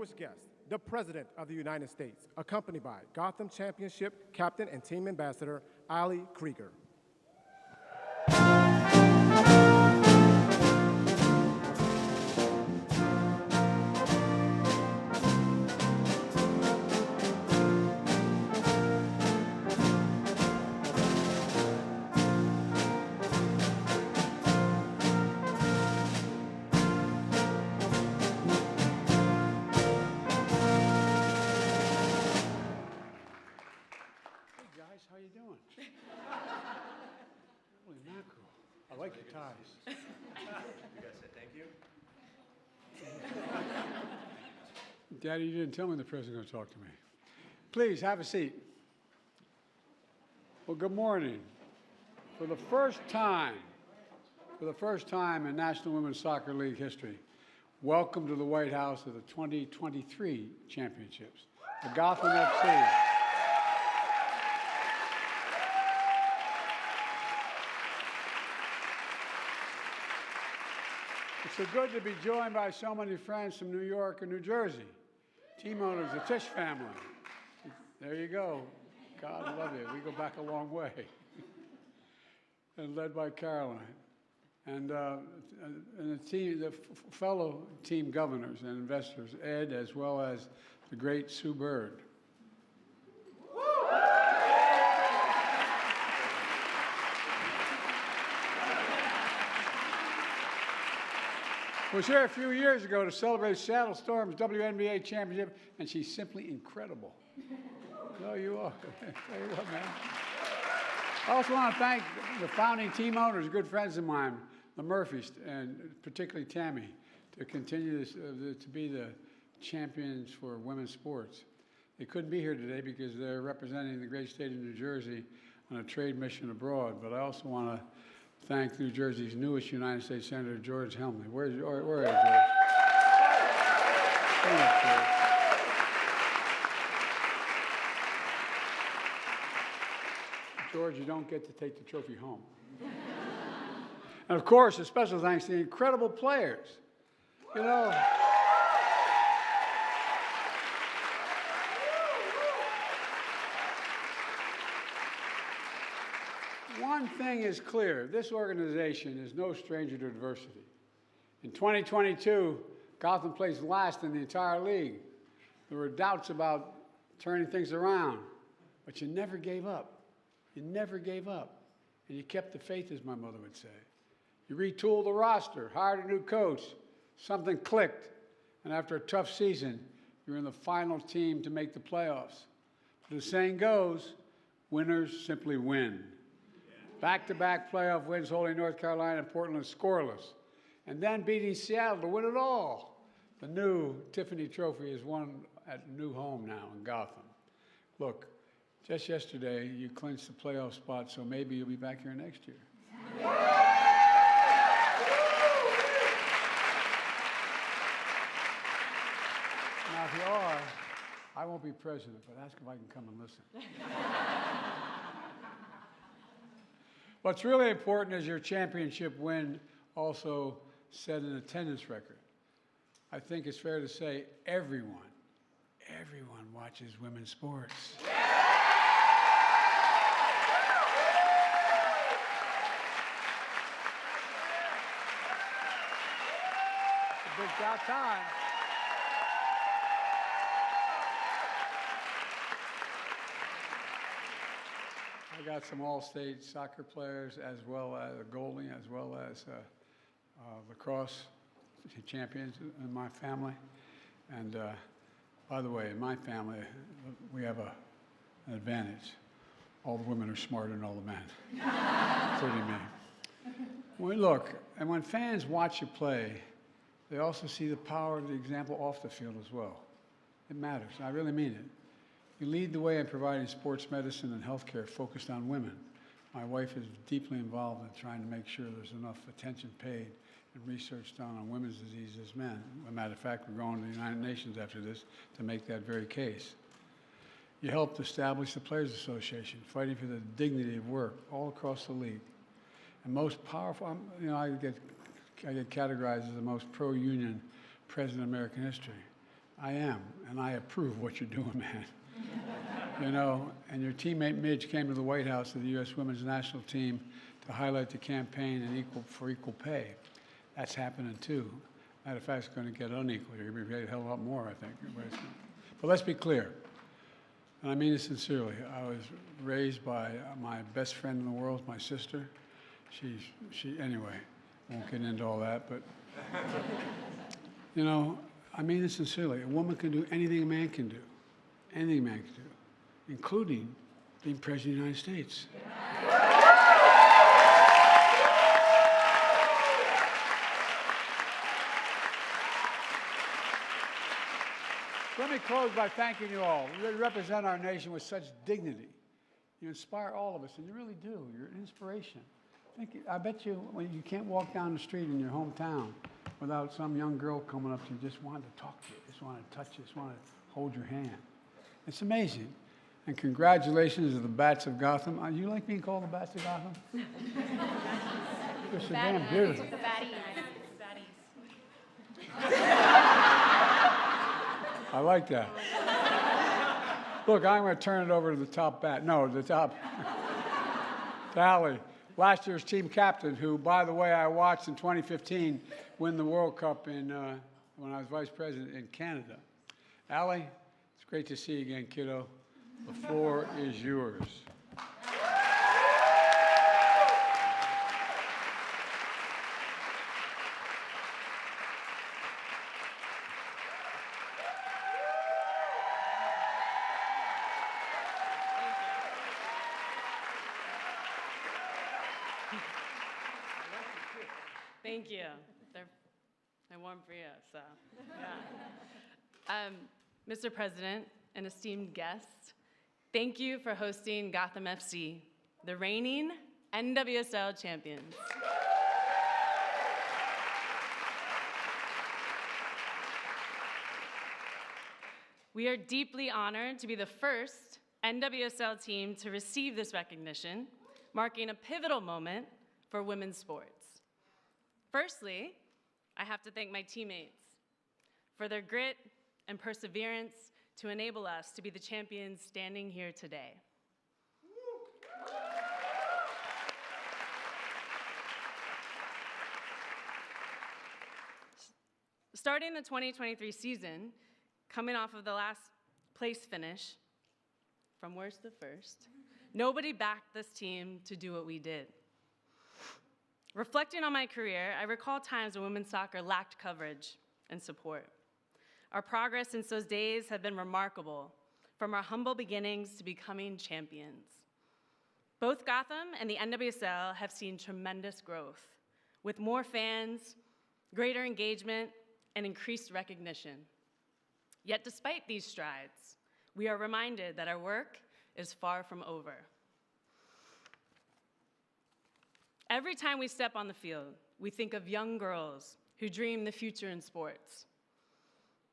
distinguished guest, the President of the United States, accompanied by Gotham Championship Captain and Team Ambassador Ali Krieger. How you doing? Holy mackerel. I like your ties. You guys said thank you? Daddy, you didn't tell me the president was going to talk to me. Please, have a seat. Well, good morning. For the first time in National Women's Soccer League history, welcome to the White House of the 2023 championships, the Gotham FC. It's so good to be joined by so many friends from New York and New Jersey. Team owners, the Tisch family. There you go. God love you. We go back a long way. And led by Caroline. And the fellow team governors and investors, Ed, as well as the great Sue Bird. Was here a few years ago to celebrate Seattle Storm's WNBA championship, and she's simply incredible. No, you are. There you go, man. I also want to thank the founding team owners, good friends of mine, the Murphys, and particularly Tammy, to continue this, to be the champions for women's sports. They couldn't be here today because they're representing the great state of New Jersey on a trade mission abroad, but I also want to thank New Jersey's newest United States Senator, George Helmley. Where is George? George, you don't get to take the trophy home. And of course, a special thanks to the incredible players. You know, one thing is clear, this organization is no stranger to adversity. In 2022, Gotham placed last in the entire league. There were doubts about turning things around, but you never gave up. You never gave up. And you kept the faith, as my mother would say. You retooled the roster, hired a new coach, something clicked, and after a tough season, you're in the final team to make the playoffs. But the saying goes, winners simply win. Back-to-back playoff wins, holding North Carolina and Portland scoreless, and then beating Seattle to win it all. The new Tiffany Trophy is won at a new home now in Gotham. Look, just yesterday you clinched the playoff spot, so maybe you'll be back here next year. Now, if you are, I won't be president, but ask if I can come and listen. What's really important is your championship win also set an attendance record. I think it's fair to say everyone watches women's sports. It's a big about time. I got some all-state soccer players, as well as a goalie, as well as lacrosse champions in my family. And by the way, in my family, we have an advantage. All the women are smarter than all the men, including me. Well, look, and when fans watch you play, they also see the power of the example off the field as well. It matters. I really mean it. You lead the way in providing sports medicine and healthcare focused on women. My wife is deeply involved in trying to make sure there's enough attention paid and research done on women's disease as men. As a matter of fact, we're going to the United Nations after this to make that very case. You helped establish the Players Association, fighting for the dignity of work all across the league. And most powerful, you know, I get categorized as the most pro-union president in American history. I am, and I approve what you're doing, man. You know, and your teammate Midge came to the White House of the U.S. Women's National Team to highlight the campaign for equal pay. That's happening too. Matter of fact, it's going to get unequal. You're going to be paid a hell of a lot more, I think. But let's be clear, and I mean this sincerely. I was raised by my best friend in the world, my sister. Anyway, won't get into all that, but you know, I mean this sincerely. A woman can do anything a man can do, anything a man can do, including being president of the United States. Let me close by thanking you all. You represent our nation with such dignity. You inspire all of us, and you really do. You're an inspiration. I bet you when you can't walk down the street in your hometown without some young girl coming up to you, just wanting to talk to you, just wanting to touch you, just wanting to hold your hand. It's amazing. And congratulations to the Bats of Gotham. You like being called the Bats of Gotham? You're so damn beautiful. The baddies. I like that. Look, I'm going to turn it over to the top bat. No, the top. To Allie, last year's team captain, who, by the way, I watched in 2015 win the World Cup when I was vice president in Canada. Allie, it's great to see you again, kiddo. The floor is yours. Thank you. They're warm for you, so yeah. Mr. President and esteemed guests, thank you for hosting Gotham FC, the reigning NWSL champions. We are deeply honored to be the first NWSL team to receive this recognition, marking a pivotal moment for women's sports. Firstly, I have to thank my teammates for their grit and perseverance to enable us to be the champions standing here today. Starting the 2023 season, coming off of the last place finish, from worst to first, nobody backed this team to do what we did. Reflecting on my career, I recall times when women's soccer lacked coverage and support. Our progress since those days have been remarkable, from our humble beginnings to becoming champions. Both Gotham and the NWSL have seen tremendous growth, with more fans, greater engagement, and increased recognition. Yet despite these strides, we are reminded that our work is far from over. Every time we step on the field, we think of young girls who dream the future in sports.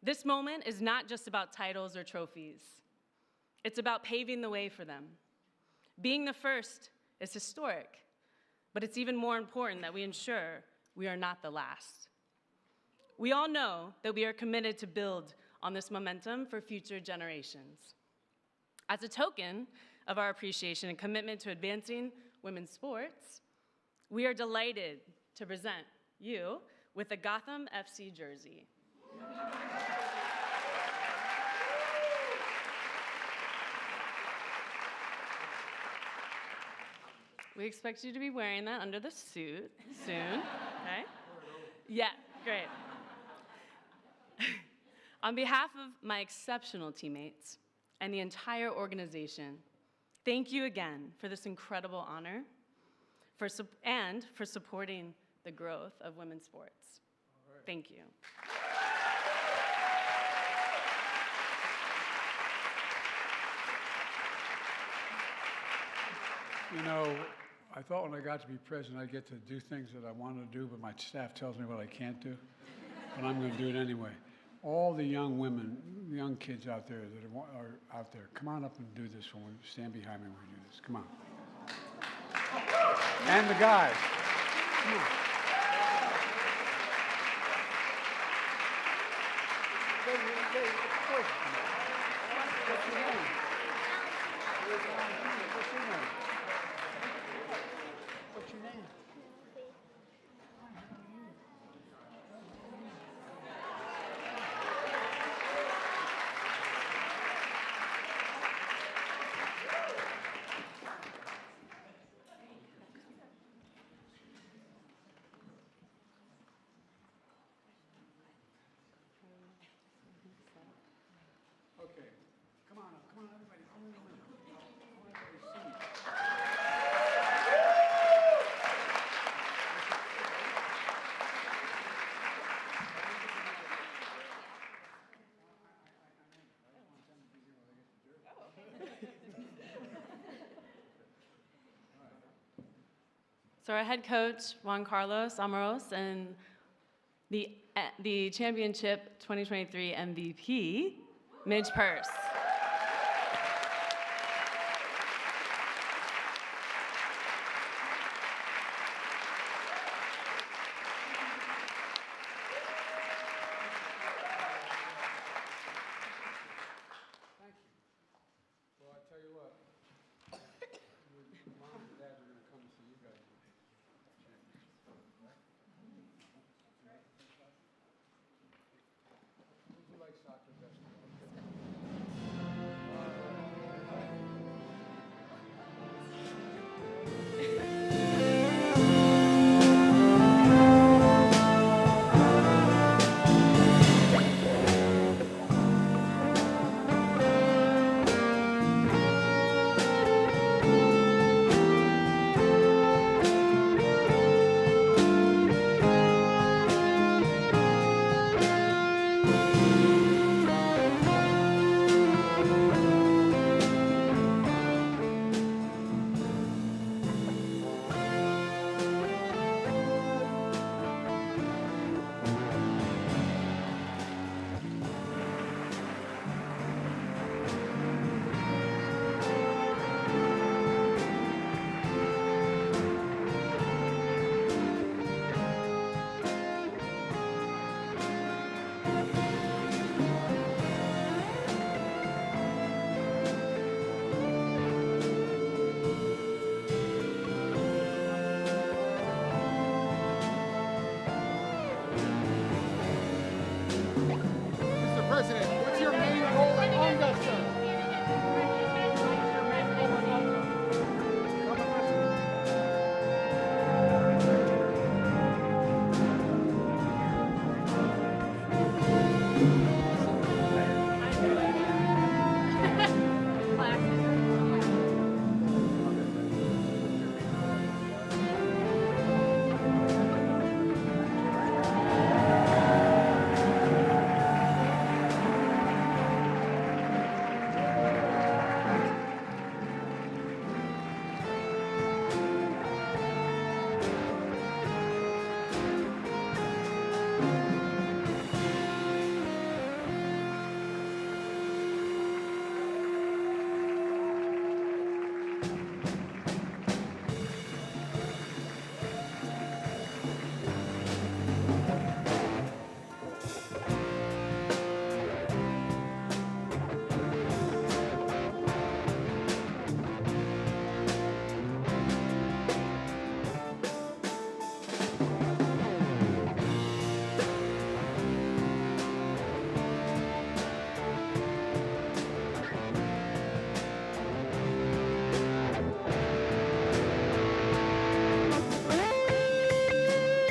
This moment is not just about titles or trophies. It's about paving the way for them. Being the first is historic, but it's even more important that we ensure we are not the last. We all know that we are committed to build on this momentum for future generations. As a token of our appreciation and commitment to advancing women's sports, we are delighted to present you with a Gotham FC jersey. We expect you to be wearing that under the suit soon, okay? Yeah, great. On behalf of my exceptional teammates and the entire organization, thank you again for this incredible honor and for supporting the growth of women's sports. Thank you. You know, I thought when I got to be president, I'd get to do things that I wanted to do, but my staff tells me what I can't do, but I'm going to do it anyway. All the young women, young kids out there that are out there, come on up and do this when we stand behind me when we do this. Come on. And the guys. Come on. What's your name? Okay. Come on, everybody. Come on, everybody see. So our head coach, Juan Carlos Amaros, and the championship 2023 MVP, Midge Purse.